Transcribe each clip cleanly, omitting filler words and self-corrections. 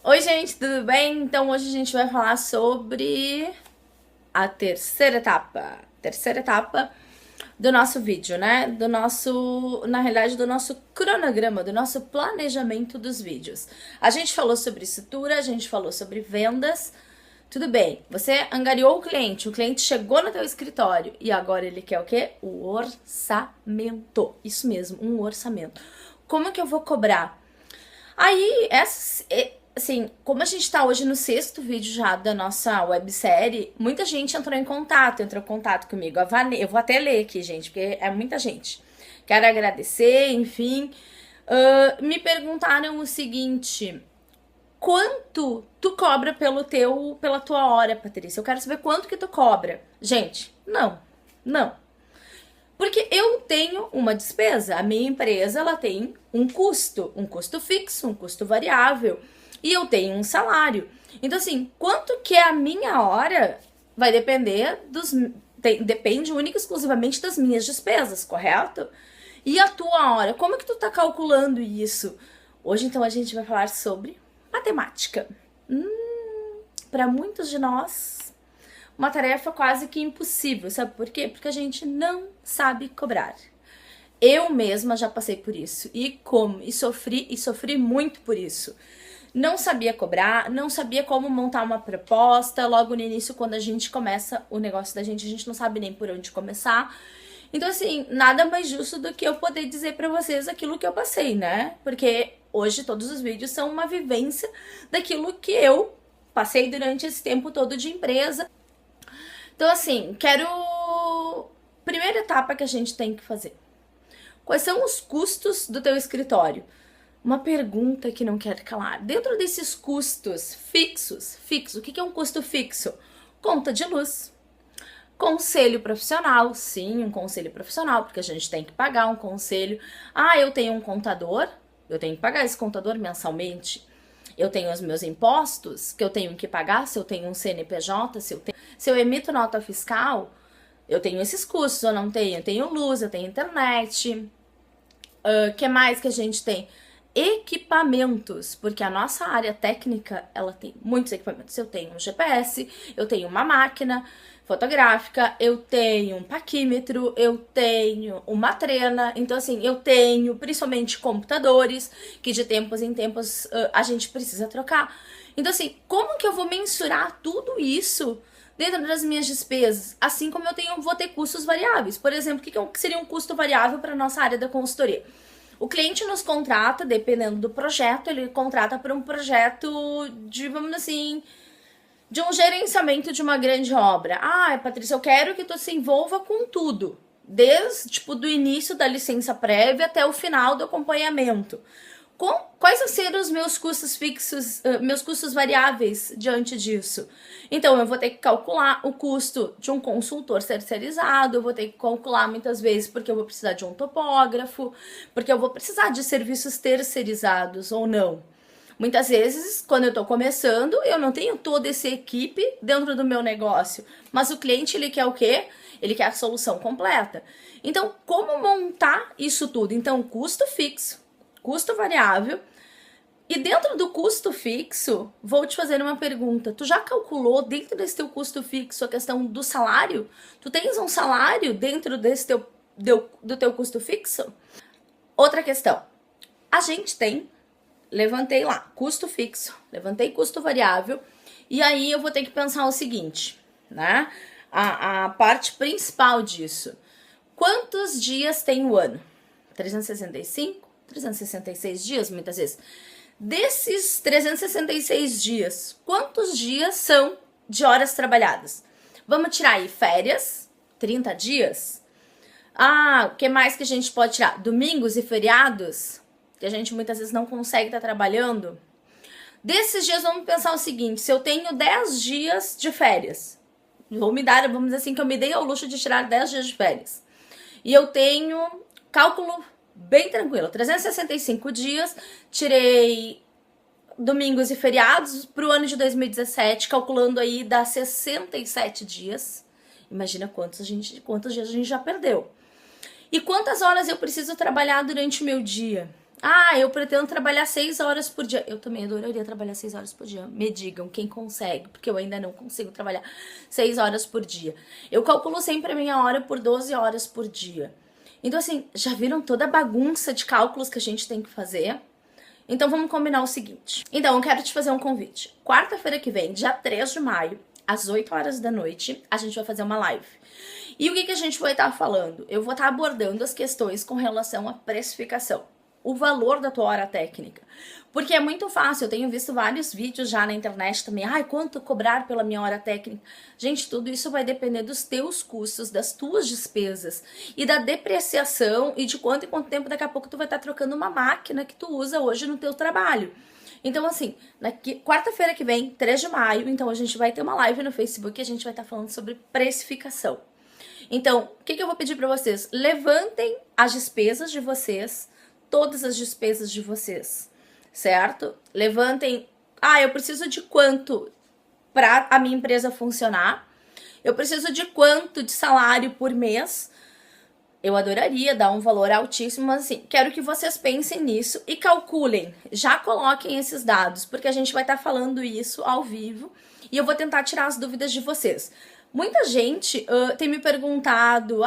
Oi, gente, tudo bem? Então hoje a gente vai falar sobre a terceira etapa. Terceira etapa do nosso vídeo, né? Na realidade, do nosso cronograma, do nosso planejamento dos vídeos. A gente falou sobre estrutura, a gente falou sobre vendas. Tudo bem, você angariou o cliente chegou no teu escritório e agora ele quer o quê? O orçamento. Isso mesmo, um orçamento. Como é que eu vou cobrar? Aí, assim, como a gente tá hoje no sexto vídeo já da nossa websérie, muita gente entrou em contato comigo. Eu vou até ler aqui, gente, porque é muita gente. Quero agradecer, enfim. Me perguntaram o seguinte: quanto tu cobra pela tua hora, Patrícia? Eu quero saber quanto que tu cobra. Gente, não. Porque eu tenho uma despesa, a minha empresa ela tem um custo fixo, um custo variável, e eu tenho um salário. Então assim, quanto que é a minha hora vai depender depende única e exclusivamente das minhas despesas, correto? E a tua hora, como é que tu tá calculando isso? Hoje então a gente vai falar sobre matemática. Para muitos de nós uma tarefa quase que impossível, sabe por quê? Porque a gente não sabe cobrar. Eu mesma já passei por isso e sofri muito por isso. Não sabia cobrar, não sabia como montar uma proposta. Logo no início, quando a gente começa o negócio da gente, a gente não sabe nem por onde começar. Então, assim, nada mais justo do que eu poder dizer pra vocês aquilo que eu passei, né? Porque hoje todos os vídeos são uma vivência daquilo que eu passei durante esse tempo todo de empresa. Então, assim, primeira etapa que a gente tem que fazer. Quais são os custos do teu escritório? Uma pergunta que não quer calar. Dentro desses custos fixos, o que é um custo fixo? Conta de luz. Conselho profissional, sim, um conselho profissional, porque a gente tem que pagar um conselho. Ah, eu tenho um contador, eu tenho que pagar esse contador mensalmente. Eu tenho os meus impostos que eu tenho que pagar, se eu tenho um CNPJ, se eu emito nota fiscal, eu tenho esses custos, eu não tenho? Eu tenho luz, eu tenho internet. Que mais que a gente tem? Equipamentos, porque a nossa área técnica, ela tem muitos equipamentos. Eu tenho um GPS, eu tenho uma máquina fotográfica, eu tenho um paquímetro, eu tenho uma trena, então assim, eu tenho principalmente computadores que de tempos em tempos a gente precisa trocar. Então assim, como que eu vou mensurar tudo isso dentro das minhas despesas? Assim como vou ter custos variáveis. Por exemplo, o que seria um custo variável para nossa área da consultoria? O cliente nos contrata, dependendo do projeto, ele contrata para um projeto de, vamos assim, de um gerenciamento de uma grande obra. Ah, Patrícia, eu quero que tu se envolva com tudo, desde tipo do início da licença prévia até o final do acompanhamento. Quais vão ser os meus custos fixos, meus custos variáveis diante disso? Então, eu vou ter que calcular o custo de um consultor terceirizado, eu vou ter que calcular muitas vezes porque eu vou precisar de um topógrafo, porque eu vou precisar de serviços terceirizados ou não. Muitas vezes, quando eu tô começando, eu não tenho toda essa equipe dentro do meu negócio, mas o cliente, ele quer o quê? Ele quer a solução completa. Então, como montar isso tudo? Então, custo fixo, custo variável. E dentro do custo fixo, vou te fazer uma pergunta. Tu já calculou dentro desse teu custo fixo a questão do salário? Tu tens um salário dentro do teu custo fixo? Outra questão. A gente levantei lá, custo fixo, levantei custo variável, e aí eu vou ter que pensar o seguinte, né? A parte principal disso. Quantos dias tem o ano? 365? 366 dias, muitas vezes. Desses 366 dias, quantos dias são de horas trabalhadas? Vamos tirar aí férias, 30 dias. Ah, o que mais que a gente pode tirar? Domingos e feriados, que a gente muitas vezes não consegue estar trabalhando. Desses dias, vamos pensar o seguinte: se eu tenho 10 dias de férias, vamos dizer assim, que eu me dei ao luxo de tirar 10 dias de férias, e eu tenho cálculo bem tranquilo, 365 dias, tirei domingos e feriados para o ano de 2017, calculando aí dá 67 dias. Imagina quantos dias a gente já perdeu. E quantas horas eu preciso trabalhar durante o meu dia? Ah, eu pretendo trabalhar 6 horas por dia. Eu também adoraria trabalhar 6 horas por dia. Me digam quem consegue, porque eu ainda não consigo trabalhar 6 horas por dia. Eu calculo sempre a minha hora por 12 horas por dia. Então, assim, já viram toda a bagunça de cálculos que a gente tem que fazer? Então, vamos combinar o seguinte. Então, eu quero te fazer um convite. Quarta-feira que vem, dia 3 de maio, às 8 horas da noite, a gente vai fazer uma live. E o que a gente vai estar falando? Eu vou estar abordando as questões com relação à precificação. O valor da tua hora técnica. Porque é muito fácil, eu tenho visto vários vídeos já na internet também. Ai, quanto cobrar pela minha hora técnica? Gente, tudo isso vai depender dos teus custos, das tuas despesas e da depreciação e de quanto em quanto tempo daqui a pouco tu vai estar trocando uma máquina que tu usa hoje no teu trabalho. Então, assim, quarta-feira que vem, 3 de maio, então a gente vai ter uma live no Facebook e a gente vai estar falando sobre precificação. Então, o que eu vou pedir para vocês? Levantem as despesas de vocês, todas as despesas de vocês, certo? Levantem, eu preciso de quanto para a minha empresa funcionar? Eu preciso de quanto de salário por mês? Eu adoraria dar um valor altíssimo, mas assim, quero que vocês pensem nisso e calculem, já coloquem esses dados, porque a gente vai estar falando isso ao vivo e eu vou tentar tirar as dúvidas de vocês. Muita gente tem me perguntado,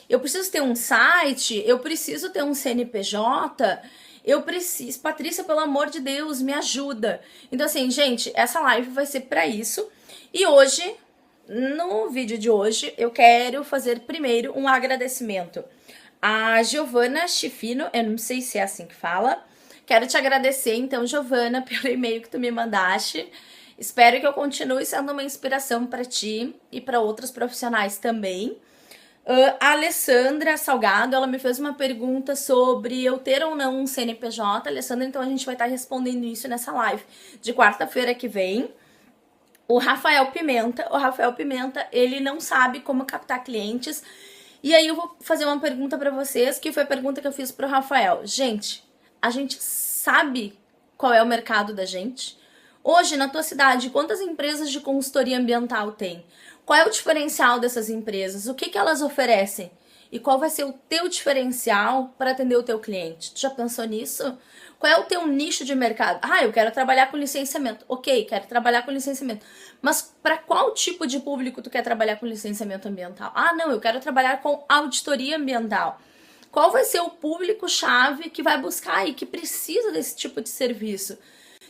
eu preciso ter um site, eu preciso ter um CNPJ, eu preciso... Patrícia, pelo amor de Deus, me ajuda. Então assim, gente, essa live vai ser para isso. E hoje, no vídeo de hoje, eu quero fazer primeiro um agradecimento a Giovana Chifino, eu não sei se é assim que fala. Quero te agradecer, então, Giovana, pelo e-mail que tu me mandaste. Espero que eu continue sendo uma inspiração para ti e para outros profissionais também. A Alessandra Salgado, ela me fez uma pergunta sobre eu ter ou não um CNPJ. Alessandra, então a gente vai estar respondendo isso nessa live de quarta-feira que vem. O Rafael Pimenta, ele não sabe como captar clientes. E aí eu vou fazer uma pergunta para vocês, que foi a pergunta que eu fiz pro Rafael. Gente, a gente sabe qual é o mercado da gente? Hoje, na tua cidade, quantas empresas de consultoria ambiental tem? Qual é o diferencial dessas empresas? O que elas oferecem? E qual vai ser o teu diferencial para atender o teu cliente? Tu já pensou nisso? Qual é o teu nicho de mercado? Eu quero trabalhar com licenciamento. Ok, quero trabalhar com licenciamento. Mas para qual tipo de público tu quer trabalhar com licenciamento ambiental? Não, eu quero trabalhar com auditoria ambiental. Qual vai ser o público-chave que vai buscar e que precisa desse tipo de serviço?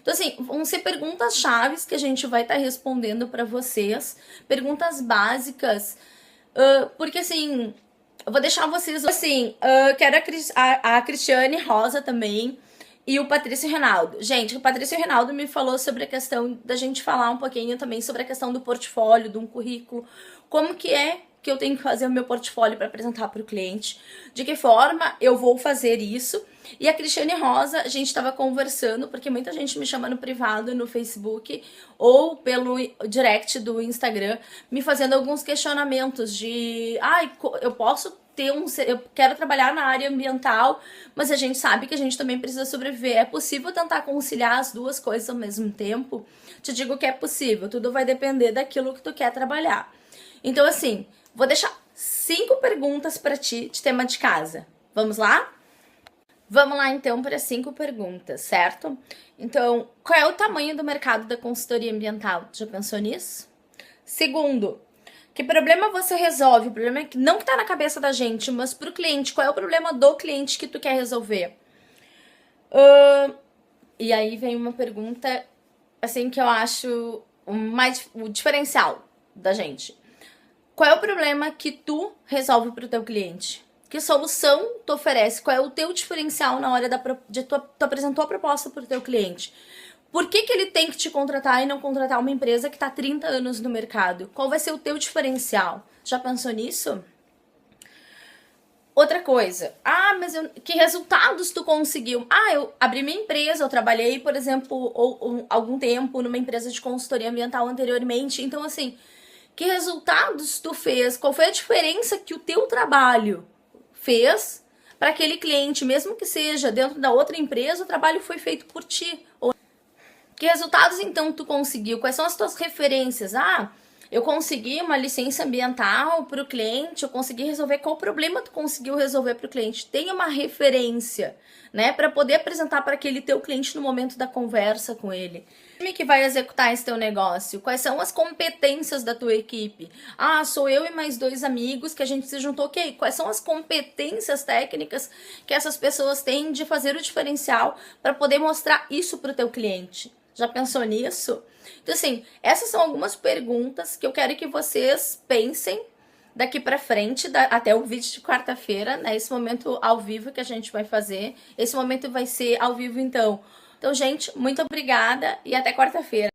Então, assim, vão ser perguntas chaves que a gente vai estar respondendo para vocês. Perguntas básicas. Porque, assim, eu vou deixar vocês... Assim, quero a Cristiane Rosa também e o Patrício Reinaldo. Gente, o Patrício Reinaldo me falou sobre a questão da gente falar um pouquinho também sobre a questão do portfólio, de um currículo. Como que é que eu tenho que fazer o meu portfólio para apresentar para o cliente, de que forma eu vou fazer isso. E a Cristiane Rosa, a gente estava conversando, porque muita gente me chama no privado, no Facebook, ou pelo direct do Instagram, me fazendo alguns questionamentos de, eu posso ter eu quero trabalhar na área ambiental, mas a gente sabe que a gente também precisa sobreviver. É possível tentar conciliar as duas coisas ao mesmo tempo? Te digo que é possível, tudo vai depender daquilo que tu quer trabalhar. Então, assim, vou deixar 5 perguntas para ti de tema de casa. Vamos lá? Vamos lá, então, para 5 perguntas, certo? Então, qual é o tamanho do mercado da consultoria ambiental? Já pensou nisso? Segundo, que problema você resolve? O problema é que não está na cabeça da gente, mas para o cliente. Qual é o problema do cliente que tu quer resolver? E aí vem uma pergunta, assim, que eu acho o diferencial da gente. Qual é o problema que tu resolve para o teu cliente? Que solução tu oferece? Qual é o teu diferencial na hora de tu apresentou a proposta para o teu cliente? Por que ele tem que te contratar e não contratar uma empresa que está há 30 anos no mercado? Qual vai ser o teu diferencial? Já pensou nisso? Outra coisa, mas que resultados tu conseguiu? Eu abri minha empresa, eu trabalhei, por exemplo, algum tempo numa empresa de consultoria ambiental anteriormente. Então, assim, que resultados tu fez? Qual foi a diferença que o teu trabalho fez para aquele cliente, mesmo que seja dentro da outra empresa, o trabalho foi feito por ti? Que resultados, então, tu conseguiu? Quais são as tuas referências? Eu consegui uma licença ambiental para o cliente, eu consegui resolver qual problema tu conseguiu resolver para o cliente. Tenha uma referência, né, para poder apresentar para aquele teu cliente no momento da conversa com ele. Time que vai executar esse teu negócio? Quais são as competências da tua equipe? Ah, sou eu e mais 2 amigos que a gente se juntou. Ok, quais são as competências técnicas que essas pessoas têm de fazer o diferencial para poder mostrar isso para o teu cliente? Já pensou nisso? Então, assim, essas são algumas perguntas que eu quero que vocês pensem daqui para frente, até o vídeo de quarta-feira, né? Esse momento ao vivo que a gente vai fazer. Esse momento vai ser ao vivo, então. Então, gente, muito obrigada e até quarta-feira.